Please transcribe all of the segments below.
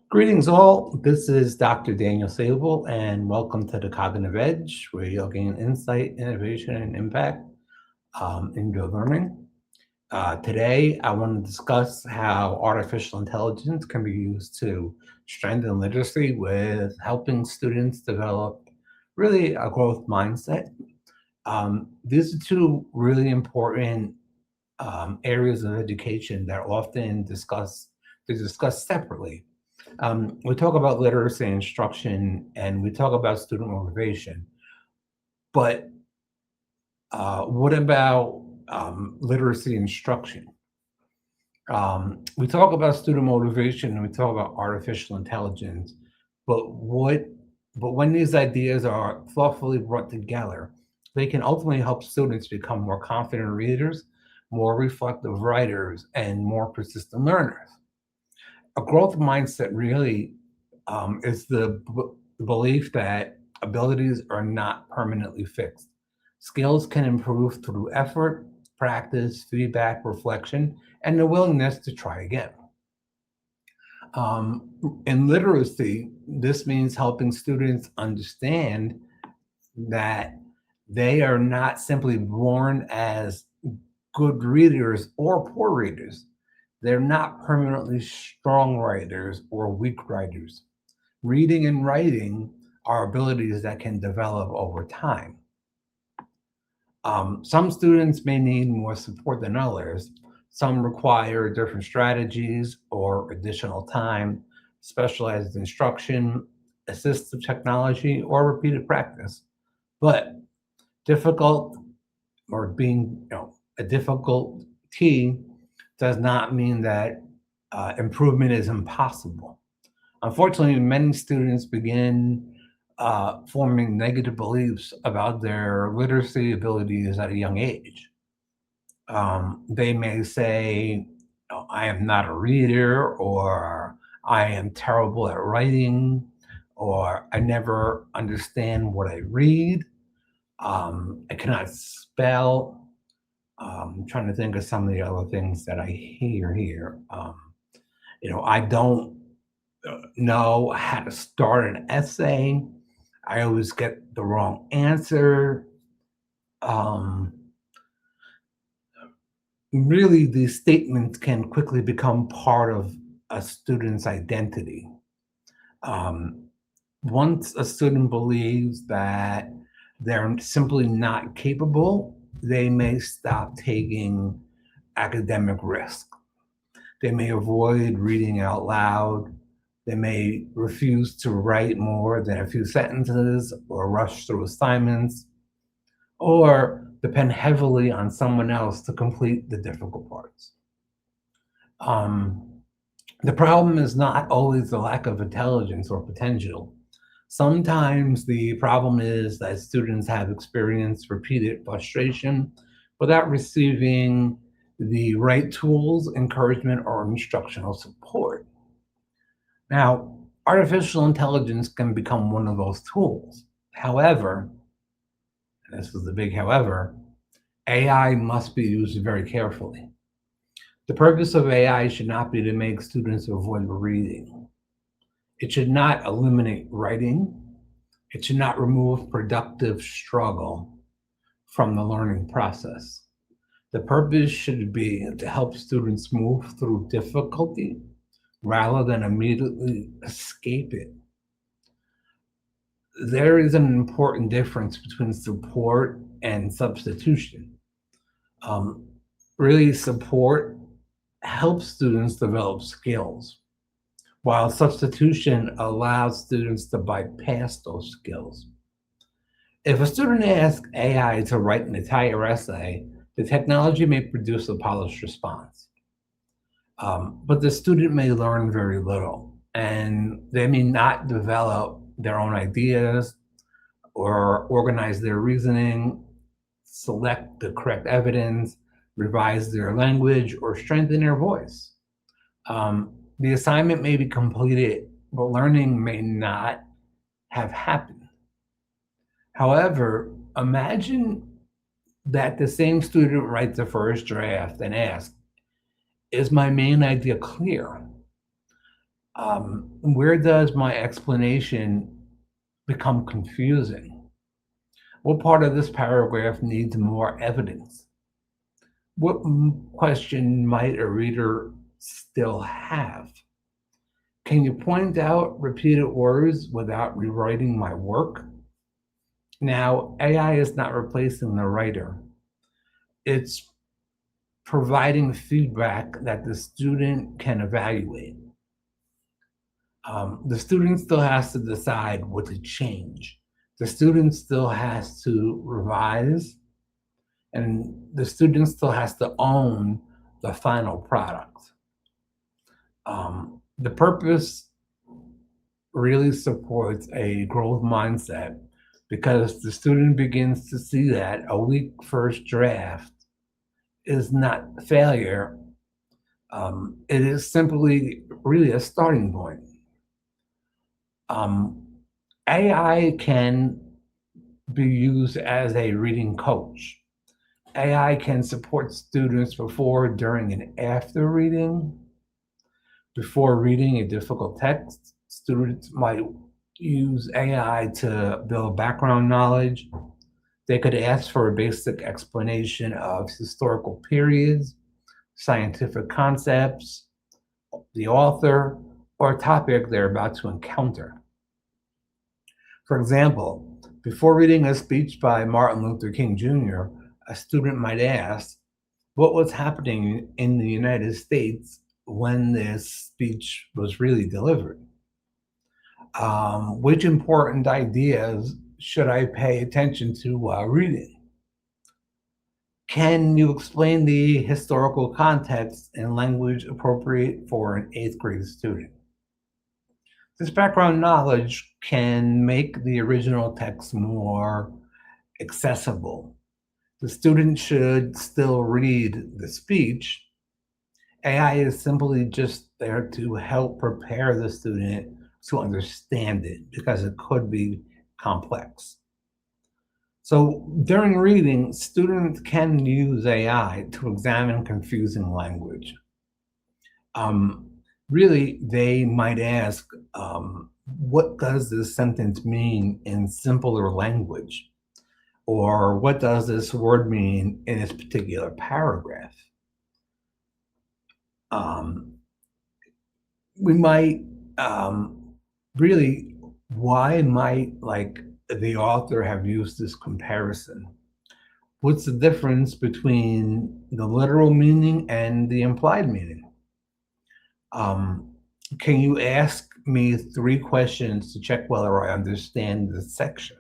Greetings, all. This is Dr. Daniel Sable, and welcome to the Cognitive Edge, where you'll gain insight, innovation, and impact in your learning. Today, I want to discuss how artificial intelligence can be used to strengthen literacy with helping students develop really a growth mindset. These are two really important areas of education that are often discussed separately. We talk about literacy instruction and we talk about student motivation, but what about literacy instruction? We talk about student motivation and we talk about artificial intelligence, but what but when these ideas are thoughtfully brought together, they can ultimately help students become more confident readers, more reflective writers, and more persistent learners. A growth mindset really is the belief that abilities are not permanently fixed. Skills can improve through effort, practice, feedback, reflection, and the willingness to try again. Um, in literacy, this means helping students understand that they are not simply born as good readers or poor readers. They're not permanently strong writers or weak writers. Reading and writing are abilities that can develop over time. Some students may need more support than others. Some require different strategies or additional time, specialized instruction, assistive technology, or repeated practice. But difficult or being a difficult T does not mean that improvement is impossible. Unfortunately, many students begin forming negative beliefs about their literacy abilities at a young age. They may say, "Oh, I am not a reader," or "I am terrible at writing," or "I never understand what I read." I cannot spell. I'm trying to think of some of the other things that I hear here. I don't know how to start an essay. I always get the wrong answer. Um, Really, these statements can quickly become part of a student's identity. Um, Once a student believes that they're simply not capable, they may stop taking academic risk. They may avoid reading out loud. They may refuse to write more than a few sentences or rush through assignments or depend heavily on someone else to complete the difficult parts. Um, the problem is not always the lack of intelligence or potential. Sometimes the problem is that students have experienced repeated frustration without receiving the right tools, encouragement, or instructional support. Now, artificial intelligence can become one of those tools. However, and this is the big however, AI must be used very carefully. The purpose of AI should not be to make students avoid reading. It should not eliminate writing. It should not remove productive struggle from the learning process. The purpose should be to help students move through difficulty rather than immediately escape it. There is an important difference between support and substitution. Um, Really, support helps students develop skills, while substitution allows students to bypass those skills. If a student asks AI to write an entire essay, the technology may produce a polished response. But the student may learn very little, and they may not develop their own ideas or organize their reasoning, select the correct evidence, revise their language, or strengthen their voice. The assignment may be completed, but learning may not have happened. However, imagine that the same student writes the first draft and asks, "Is my main idea clear?" Where does my explanation become confusing? What part of this paragraph needs more evidence? What question might a reader still have? Can you point out repeated words without rewriting my work? Now, AI is not replacing the writer. It's providing feedback that the student can evaluate. The student still has to decide what to change. The student still has to revise, and the student still has to own the final product. The purpose really supports a growth mindset because the student begins to see that a weak first draft is not failure. It is simply really a starting point. Um, AI can be used as a reading coach. AI can support students before, during, and after reading. Before reading a difficult text, students might use AI to build background knowledge. They could ask for a basic explanation of historical periods, scientific concepts, the author, or a topic they're about to encounter. For example, before reading a speech by Martin Luther King Jr., a student might ask, what was happening in the United States when this speech was really delivered? Which important ideas should I pay attention to while reading? Can you explain the historical context in language appropriate for an eighth grade student? This background knowledge can make the original text more accessible. The student should still read the speech. AI is simply just there to help prepare the student to understand it because it could be complex. So during reading, students can use AI to examine confusing language. Um, Really, they might ask, what does this sentence mean in simpler language? Or what does this word mean in this particular paragraph? Um, we might really, why might like the author have used this comparison? What's the difference between the literal meaning and the implied meaning? Um, can you ask me 3 questions to check whether I understand the section?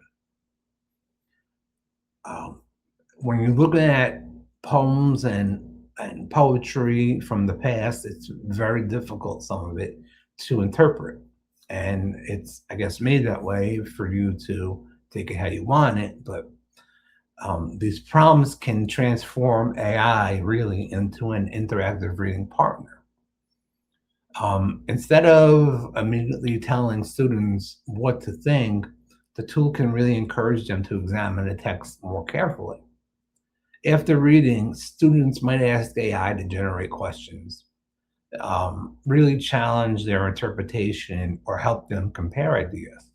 Um, when you're looking at poems and poetry from the past, it's very difficult, some of it, to interpret. And it's, I guess, made that way for you to take it how you want it. But these prompts can transform AI really into an interactive reading partner. Instead of immediately telling students what to think, the tool can really encourage them to examine the text more carefully. After reading, students might ask AI to generate questions, really challenge their interpretation or help them compare ideas.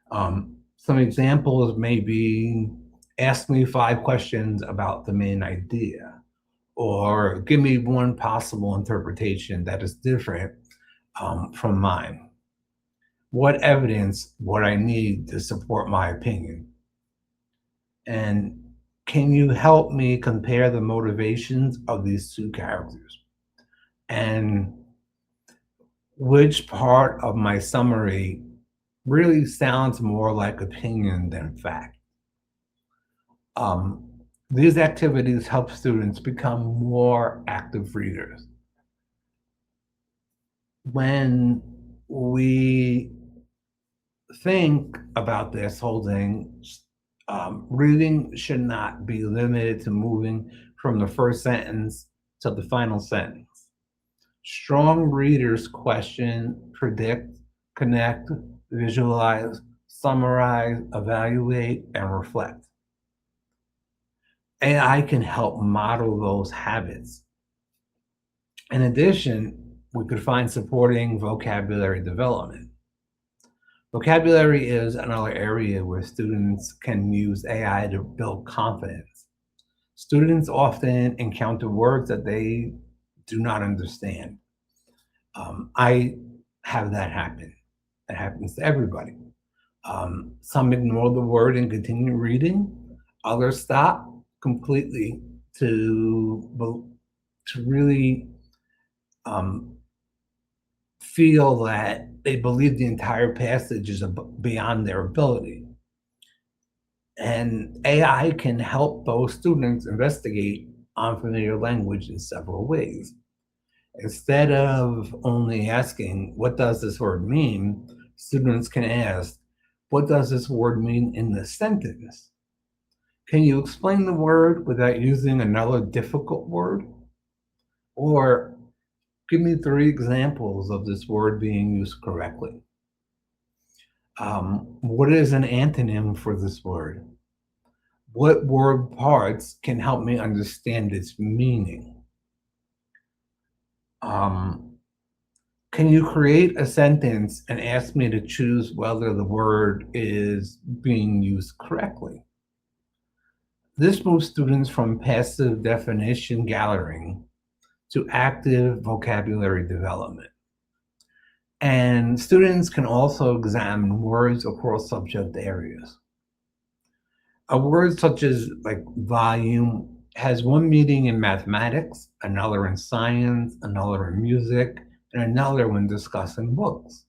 Some examples may be, ask me 5 questions about the main idea, or give me one possible interpretation that is different from mine. What evidence would I need to support my opinion? And can you help me compare the motivations of these two characters? And which part of my summary really sounds more like opinion than fact? Um, these activities help students become more active readers. When we think about this whole thing, reading should not be limited to moving from the first sentence to the final sentence. Strong readers question, predict, connect, visualize, summarize, evaluate, and reflect. AI can help model those habits. In addition, we could find supporting vocabulary development. Vocabulary is another area where students can use AI to build confidence. Students often encounter words that they do not understand. I have that happen. That happens to everybody. Some ignore the word and continue reading. Others stop completely to really um, feel that they believe the entire passage is beyond their ability. And AI can help those students investigate unfamiliar language in several ways. Instead of only asking, what does this word mean? Students can ask, what does this word mean in this sentence? Can you explain the word without using another difficult word? Or give me 3 examples of this word being used correctly. What is an antonym for this word? What word parts can help me understand its meaning? Um, can you create a sentence and ask me to choose whether the word is being used correctly? This moves students from passive definition gathering to active vocabulary development. And students can also examine words across subject areas. A word such as like volume has one meaning in mathematics, another in science, another in music, and another when discussing books.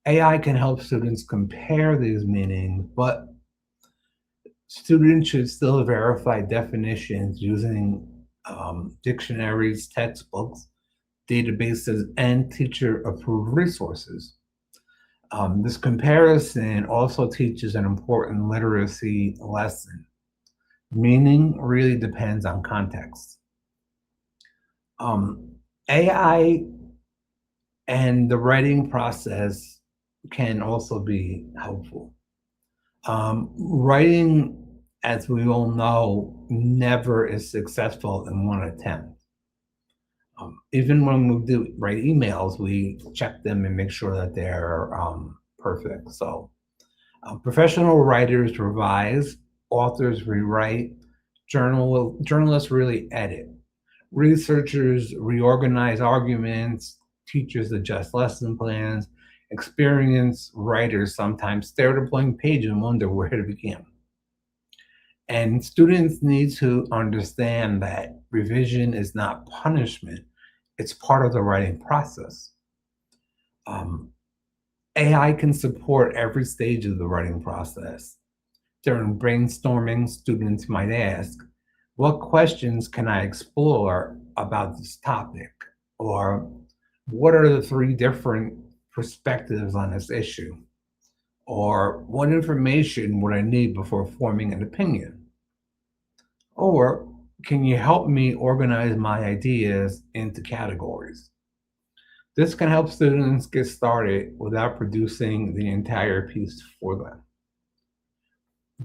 AI can help students compare these meanings, but students should still verify definitions using dictionaries, textbooks, databases, and teacher-approved resources. This comparison also teaches an important literacy lesson. Meaning really depends on context. AI and the writing process can also be helpful. Writing, as we all know, never is successful in one attempt. Even when we do write emails, we check them and make sure that they're perfect. So professional writers revise, authors rewrite, journalists really edit, researchers reorganize arguments, teachers adjust lesson plans, experienced writers sometimes stare at a blank page and wonder where to begin. And students need to understand that revision is not punishment, it's part of the writing process. Um, AI can support every stage of the writing process. During brainstorming, students might ask, what questions can I explore about this topic? Or what are the 3 different perspectives on this issue? Or what information would I need before forming an opinion? Or can you help me organize my ideas into categories? This can help students get started without producing the entire piece for them.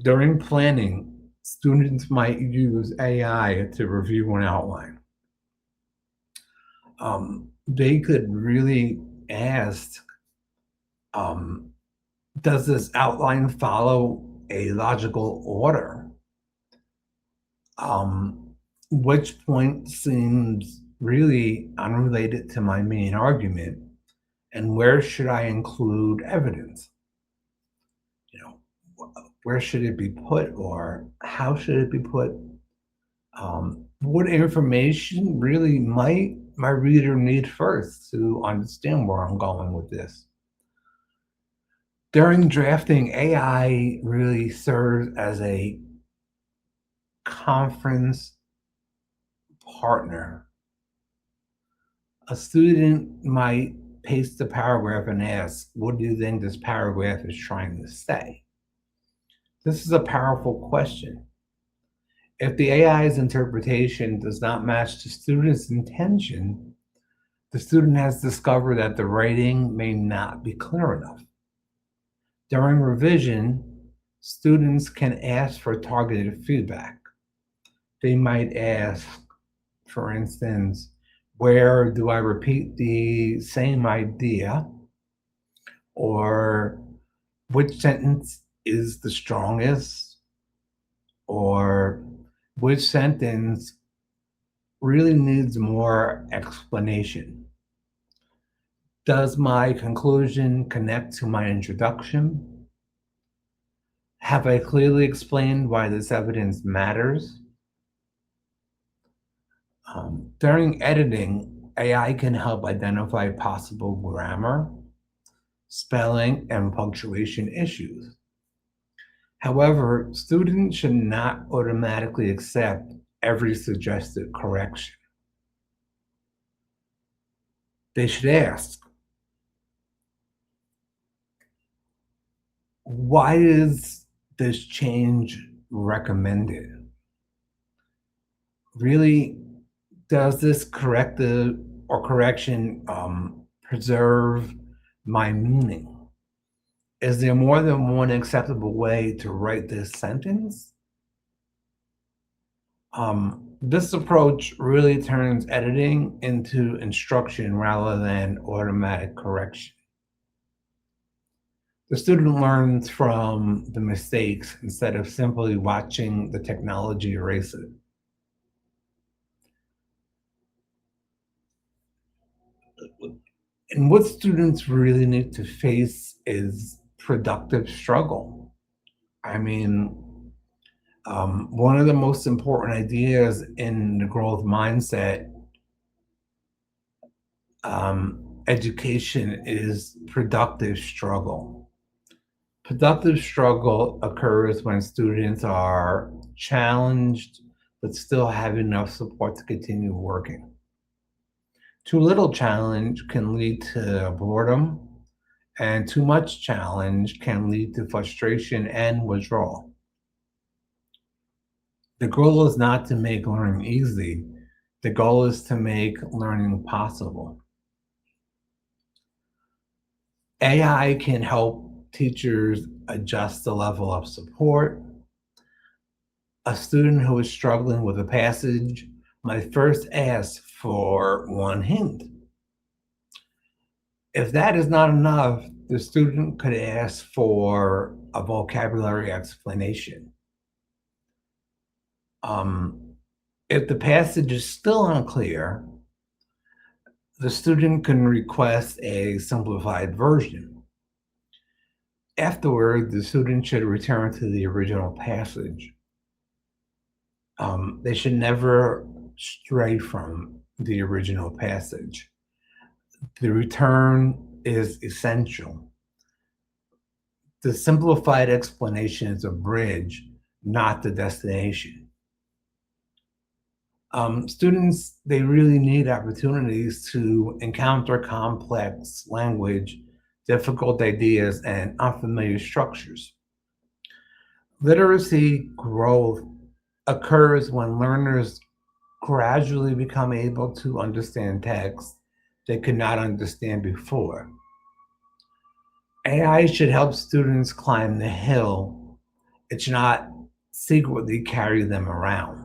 During planning, students might use AI to review an outline. They could really ask, does this outline follow a logical order? Which point seems really unrelated to my main argument, and where should I include evidence? You know, where should it be put, or how should it be put? What information really might my reader need first to understand where I'm going with this? During drafting, AI really serves as a conference partner. A student might paste the paragraph and ask, what do you think this paragraph is trying to say? This is a powerful question. If the AI's interpretation does not match the student's intention, the student has discovered that the writing may not be clear enough. During revision, students can ask for targeted feedback. They might ask, for instance, Where do I repeat the same idea? Or which sentence is the strongest? Or which sentence really needs more explanation? Does my conclusion connect to my introduction? Have I clearly explained why this evidence matters? During editing, AI can help identify possible grammar, spelling, and punctuation issues. However, students should not automatically accept every suggested correction. They should ask, why is this change recommended? Really, does this corrective or correction preserve my meaning? Is there more than one acceptable way to write this sentence? This approach really turns editing into instruction rather than automatic correction. The student learns from the mistakes instead of simply watching the technology erase it. And what students really need to face is productive struggle. I mean, one of the most important ideas in the growth mindset education is productive struggle. Productive struggle occurs when students are challenged but still have enough support to continue working. Too little challenge can lead to boredom, and too much challenge can lead to frustration and withdrawal. The goal is not to make learning easy, the goal is to make learning possible. AI can help teachers adjust the level of support. A student who is struggling with a passage might first ask for one hint. If that is not enough, the student could ask for a vocabulary explanation. If the passage is still unclear, the student can request a simplified version. Afterward, the student should return to the original passage. They should never stray from the original passage. The return is essential. The simplified explanation is a bridge, not the destination. Students, they really need opportunities to encounter complex language, difficult ideas, and unfamiliar structures. Literacy growth occurs when learners gradually become able to understand text they could not understand before. AI should help students climb the hill. It should not secretly carry them around.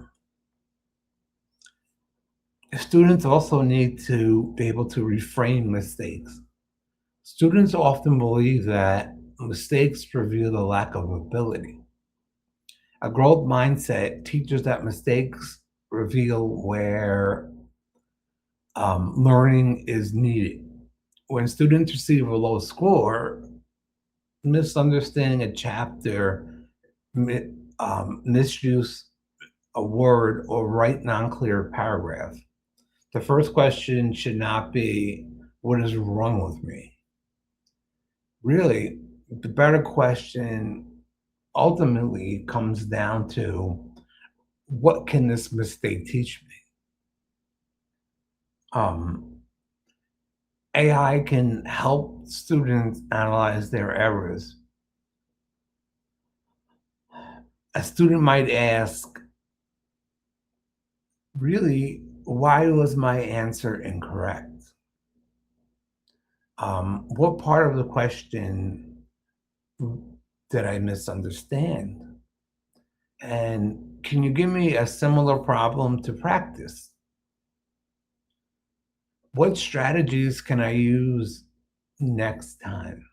Students also need to be able to reframe mistakes. Students often believe that mistakes reveal a lack of ability. A growth mindset teaches that mistakes reveal where learning is needed. When students receive a low score, misunderstanding a chapter, misuse a word, or write non-clear paragraph, the first question should not be, what is wrong with me? Really, the better question ultimately comes down to, what can this mistake teach me? AI can help students analyze their errors. A student might ask, really, why was my answer incorrect? What part of the question did I misunderstand? And can you give me a similar problem to practice? What strategies can I use next time?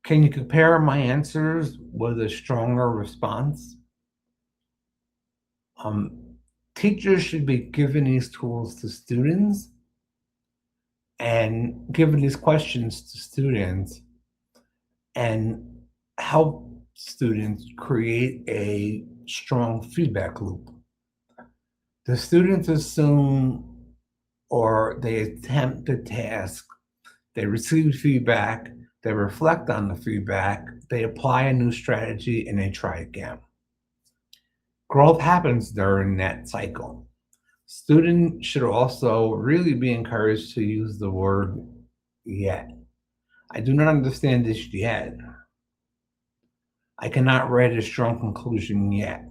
Can you compare my answers with a stronger response? Um, Teachers should be giving these tools to students and giving these questions to students and help students create a strong feedback loop. The students assume or they attempt the task, they receive feedback, they reflect on the feedback, they apply a new strategy, and they try again. Growth happens during that cycle. Students should also really be encouraged to use the word yet. I do not understand this yet. I cannot write a strong conclusion yet.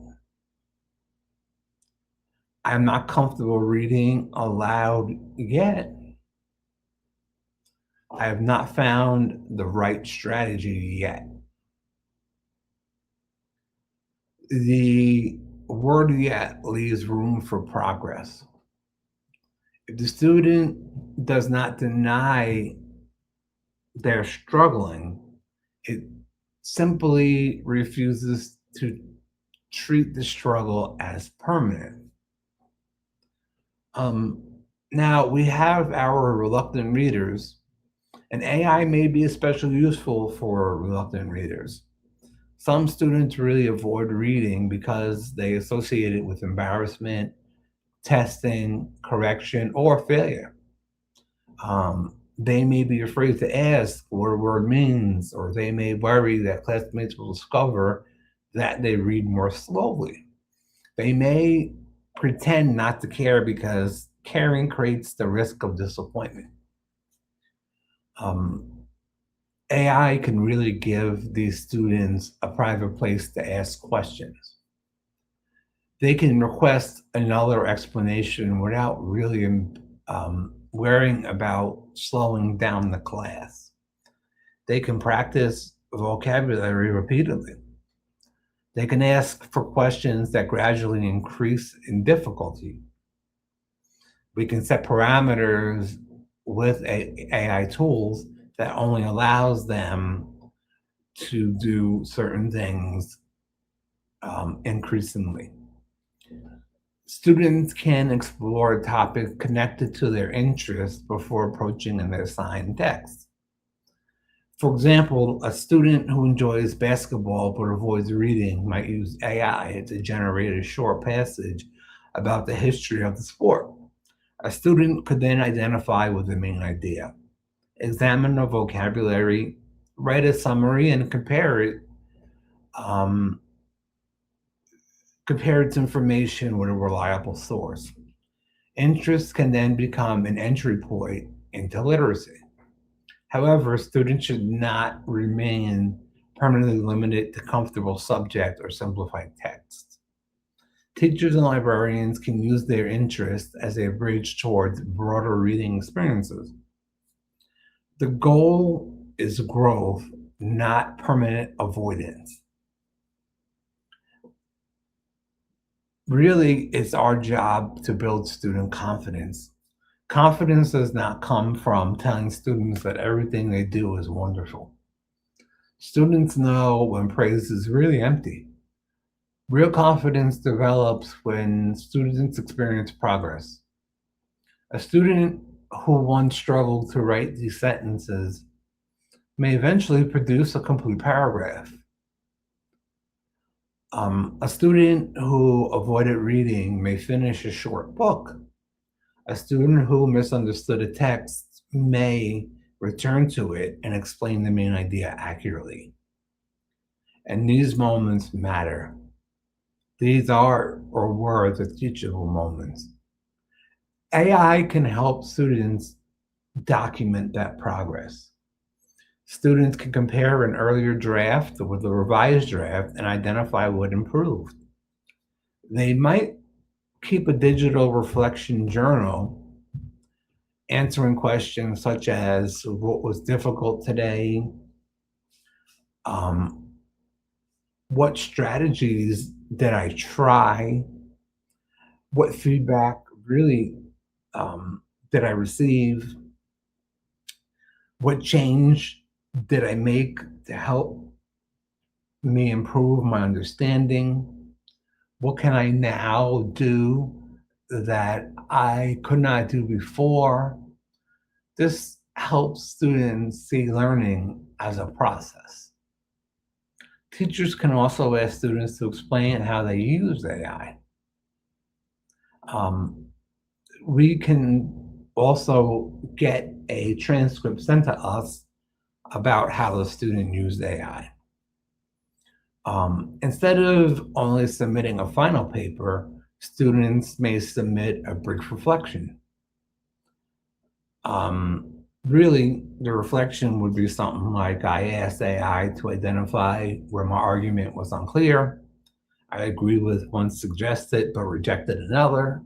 I'm not comfortable reading aloud yet. I have not found the right strategy yet. The word yet leaves room for progress. If the student does not deny they're struggling, it simply refuses to treat the struggle as permanent. Um, Now, we have our reluctant readers, and AI may be especially useful for reluctant readers. Some students really avoid reading because they associate it with embarrassment, testing, correction, or failure. They may be afraid to ask what a word means, or they may worry that classmates will discover that they read more slowly. They may pretend not to care because caring creates the risk of disappointment. Um, AI can really give these students a private place to ask questions. They can request another explanation without really worrying about slowing down the class. They can practice vocabulary repeatedly. They can ask for questions that gradually increase in difficulty. We can set parameters with AI tools that only allows them to do certain things increasingly. Students can explore a topic connected to their interest before approaching an assigned text. For example, a student who enjoys basketball but avoids reading might use AI to generate a short passage about the history of the sport. A student could then identify with the main idea, examine the vocabulary, write a summary, and um, compare its information with a reliable source. Interest can then become an entry point into literacy. However, students should not remain permanently limited to comfortable subject or simplified text. Teachers and librarians can use their interest as a bridge towards broader reading experiences. The goal is growth, not permanent avoidance. Really, it's our job to build student confidence. Confidence does not come from telling students that everything they do is wonderful. Students know when praise is really empty. Real confidence develops when students experience progress. A student who once struggled to write these sentences may eventually produce a complete paragraph. A student who avoided reading may finish a short book. A student who misunderstood a text may return to it and explain the main idea accurately. And these moments matter. These are or were the teachable moments. AI can help students document that progress. Students can compare an earlier draft with a revised draft and identify what improved. They might keep a digital reflection journal, answering questions such as what was difficult today, um, what strategies did I try, what feedback really did I receive? What change did I make to help me improve my understanding? What can I now do that I could not do before? This helps students see learning as a process. Teachers can also ask students to explain how they use AI. Um, we can also get a transcript sent to us about how the student used AI. Instead of only submitting a final paper, students may submit a brief reflection. Really, the reflection would be something like, I asked AI to identify where my argument was unclear. I agree with one suggested but rejected another.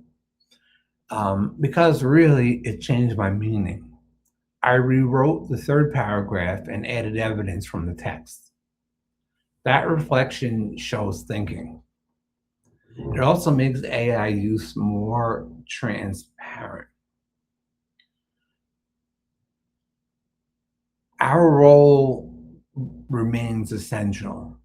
Because really, it changed my meaning. I rewrote the third paragraph and added evidence from the text. That reflection shows thinking. It also makes AI use more transparent. Our role remains essential.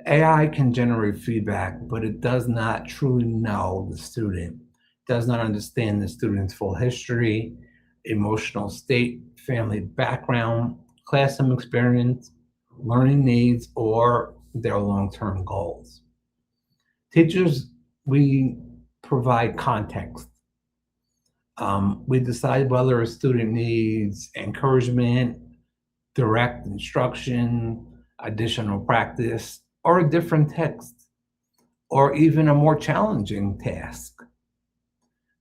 AI can generate feedback, but it does not truly know the student, does not understand the student's full history, emotional state, family background, classroom experience, learning needs, or their long-term goals. Teachers, we provide context. We decide whether a student needs encouragement, direct instruction, additional practice, or a different text, or even a more challenging task.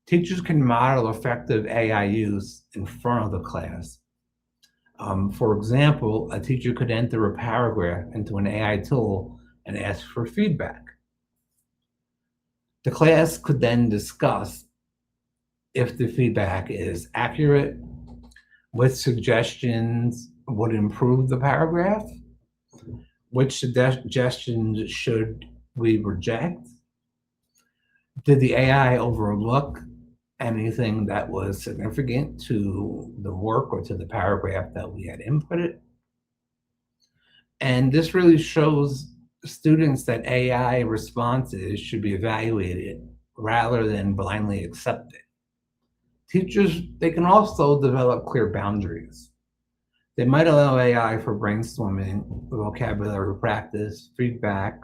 Teachers can model effective AI use in front of the class. For example, a teacher could enter a paragraph into an AI tool and ask for feedback. The class could then discuss if the feedback is accurate, what suggestions would improve the paragraph, which suggestions should we reject, did the AI overlook anything that was significant to the work or to the paragraph that we had inputted? And this really shows students that AI responses should be evaluated rather than blindly accepted. Teachers, they can also develop clear boundaries. They might allow AI for brainstorming, vocabulary practice, feedback,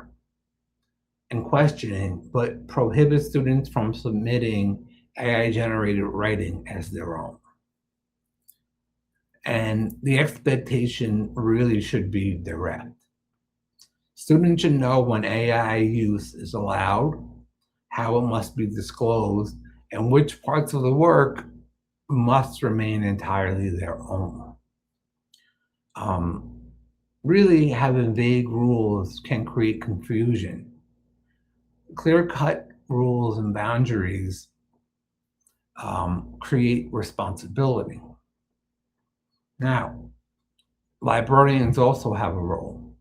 and questioning, but prohibit students from submitting AI-generated writing as their own. And the expectation really should be direct. Students should know when AI use is allowed, how it must be disclosed, and which parts of the work must remain entirely their own. Really, having vague rules can create confusion. Clear-cut rules and boundaries create responsibility. Now, librarians also have a role.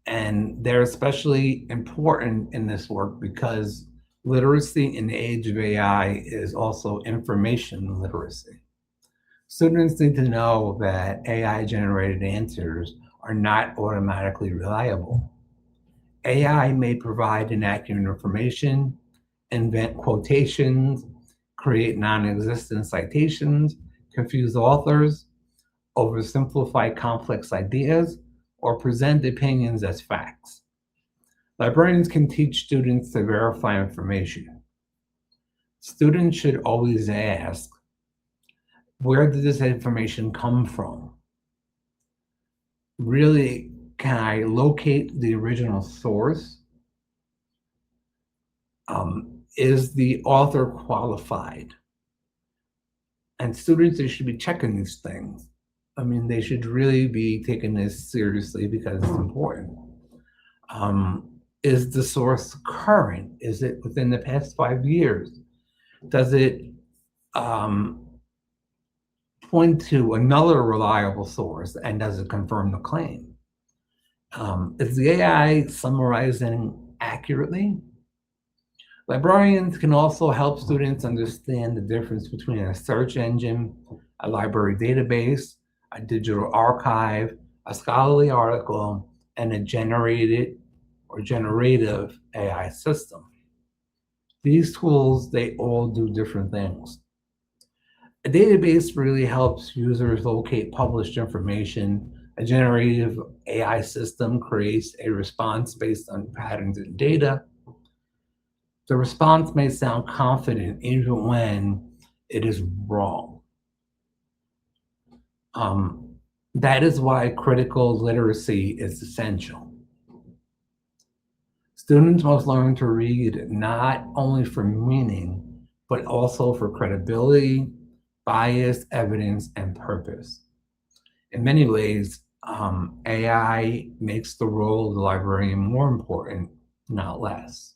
And they're especially important in this work because literacy in the age of AI is also information literacy. Students need to know that AI-generated answers are not automatically reliable. AI may provide inaccurate information, invent quotations, create non-existent citations, confuse authors, oversimplify complex ideas, or present opinions as facts. Librarians can teach students to verify information. Students should always ask, where did this information come from? Really, can I locate the original source? Is the author qualified? And students, they should be checking these things. I mean, they should really be taking this seriously because it's important. Is the source current? Is it within the past 5 years? Does it point to another reliable source, and does it confirm the claim? Is the AI summarizing accurately? Librarians can also help students understand the difference between a search engine, a library database, a digital archive, a scholarly article, and a generated or generative AI system. These tools, they all do different things. A database really helps users locate published information. A generative AI system creates a response based on patterns in data. The response may sound confident even when it is wrong. Um, that is why critical literacy is essential. Students must learn to read not only for meaning, but also for credibility, bias, evidence, and purpose. In many ways, AI makes the role of the librarian more important, not less.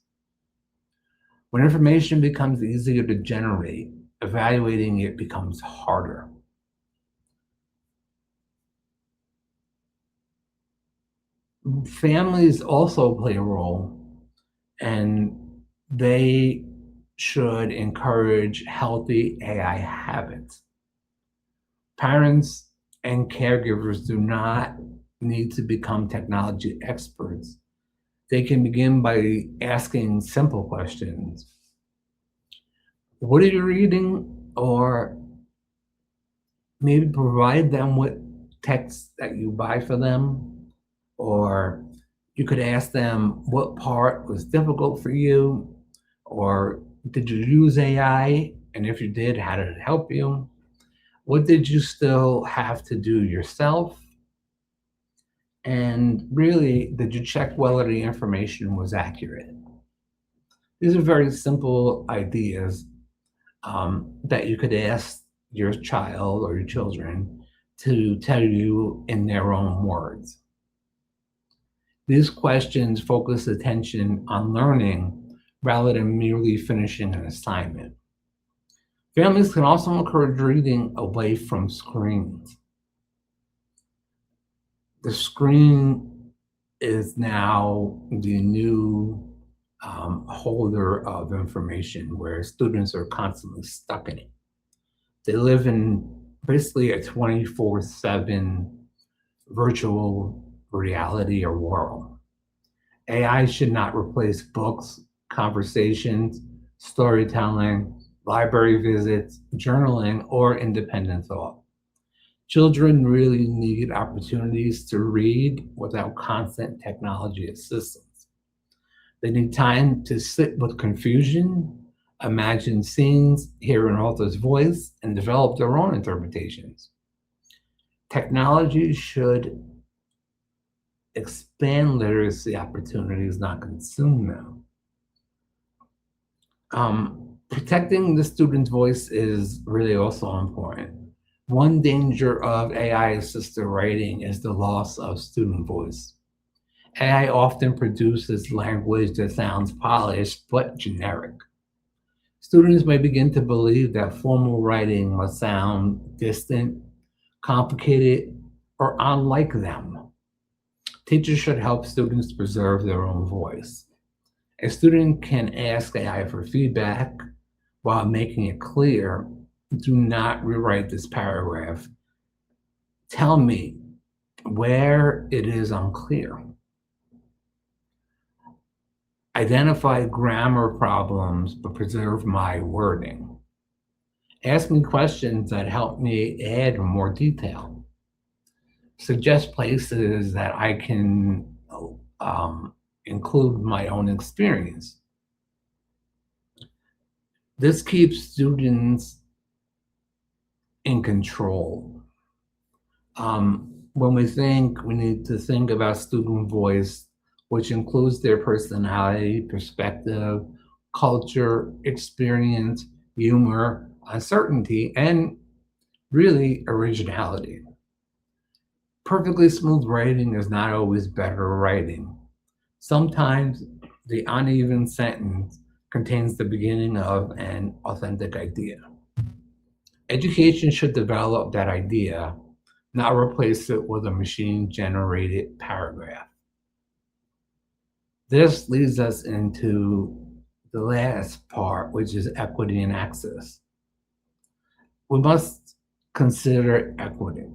When information becomes easier to generate, evaluating it becomes harder. Families also play a role, and they should encourage healthy AI habits. Parents and caregivers do not need to become technology experts. They can begin by asking simple questions. What are you reading? Or maybe provide them with texts that you buy for them. Or you could ask them what part was difficult for you, or did you use AI? And if you did, how did it help you? What did you still have to do yourself? And really, did you check whether the information was accurate? These are very simple ideas that you could ask your child or your children to tell you in their own words. These questions focus attention on learning rather than merely finishing an assignment. Families can also encourage reading away from screens. The screen is now the new holder of information where students are constantly stuck in it. They live in basically a 24/7 virtual reality or world. AI should not replace books, conversations, storytelling, library visits, journaling, or independent thought. Children really need opportunities to read without constant technology assistance. They need time to sit with confusion, imagine scenes, hear an author's voice, and develop their own interpretations. Technology should expand literacy opportunities, not consume them. Protecting the student's voice is really also important. One danger of AI-assisted writing is the loss of student voice. AI often produces language that sounds polished but generic. Students may begin to believe that formal writing must sound distant, complicated, or unlike them. Teachers should help students preserve their own voice. A student can ask AI for feedback while making it clear, do not rewrite this paragraph. Tell me where it is unclear. Identify grammar problems, but preserve my wording. Ask me questions that help me add more detail. Suggest places that I can include my own experience. This keeps students in control. When we need to think about student voice, which includes their personality, perspective, culture, experience, humor, uncertainty, and really originality. Perfectly smooth writing is not always better writing. Sometimes the uneven sentence contains the beginning of an authentic idea. Education should develop that idea, not replace it with a machine-generated paragraph. This leads us into the last part, which is equity and access. We must consider equity.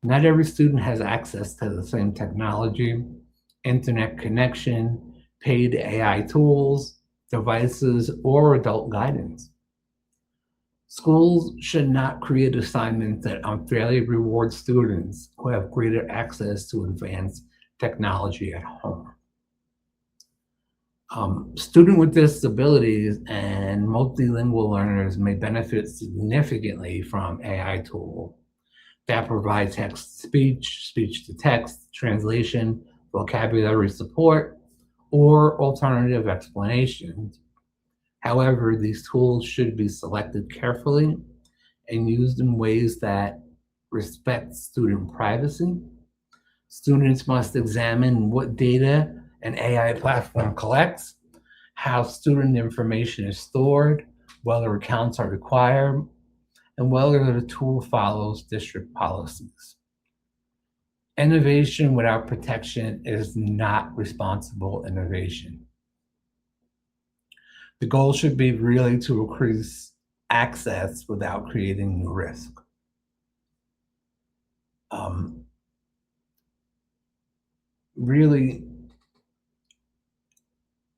Not every student has access to the same technology, internet connection, paid AI tools, devices, or adult guidance. Schools should not create assignments that unfairly reward students who have greater access to advanced technology at home. Students with disabilities and multilingual learners may benefit significantly from AI tool that provide text to speech, speech to text, translation, vocabulary support, or alternative explanations. However, these tools should be selected carefully and used in ways that respect student privacy. Students must examine what data an AI platform collects, how student information is stored, whether accounts are required, and whether the tool follows district policies. Innovation without protection is not responsible innovation. The goal should be really to increase access without creating new risk. Really,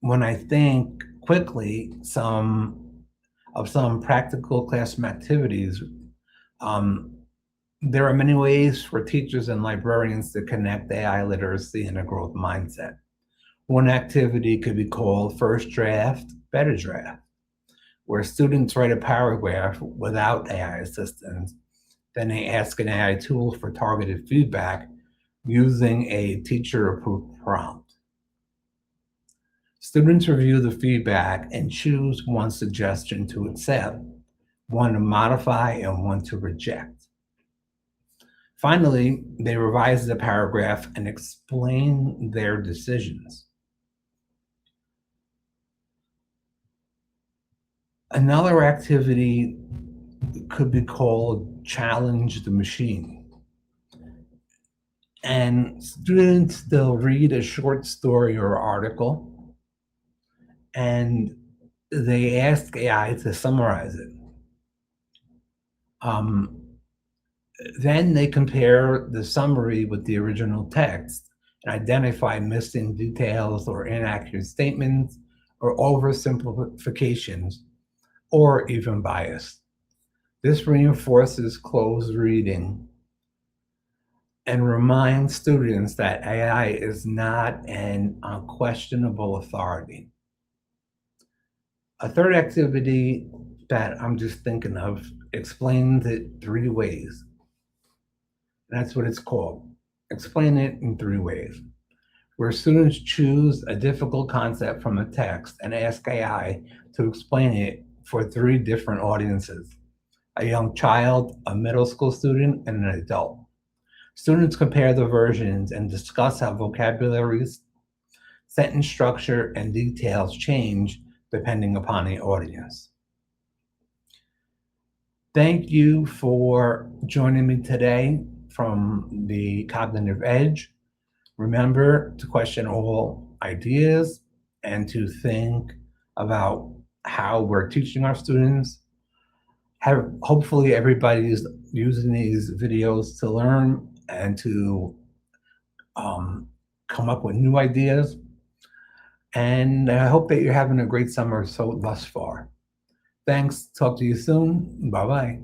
when I think quickly some practical classroom activities, there are many ways for teachers and librarians to connect AI literacy and a growth mindset. One activity could be called First Draft, Better Draft, where students write a paragraph without AI assistance. Then they ask an AI tool for targeted feedback using a teacher-approved prompt. Students review the feedback and choose one suggestion to accept, one to modify, and one to reject. Finally, they revise the paragraph and explain their decisions. Another activity could be called Challenge the Machine. And students, they'll read a short story or article, and they ask AI to summarize it. Then they compare the summary with the original text and identify missing details or inaccurate statements or oversimplifications or even bias. This reinforces close reading and reminds students that AI is not an unquestionable authority. A third activity that I'm just thinking of explains it 3 ways. That's what it's called. Explain it in 3 ways, where students choose a difficult concept from a text and ask AI to explain it for 3 different audiences: a young child, a middle school student, and an adult. Students compare the versions and discuss how vocabularies, sentence structure, and details change depending upon the audience. Thank you for joining me today from the Cognitive Edge. Remember to question all ideas and to think about how we're teaching our students. Hopefully everybody's using these videos to learn and to come up with new ideas. And I hope that you're having a great summer thus far. Thanks. Talk to you soon. Bye-bye.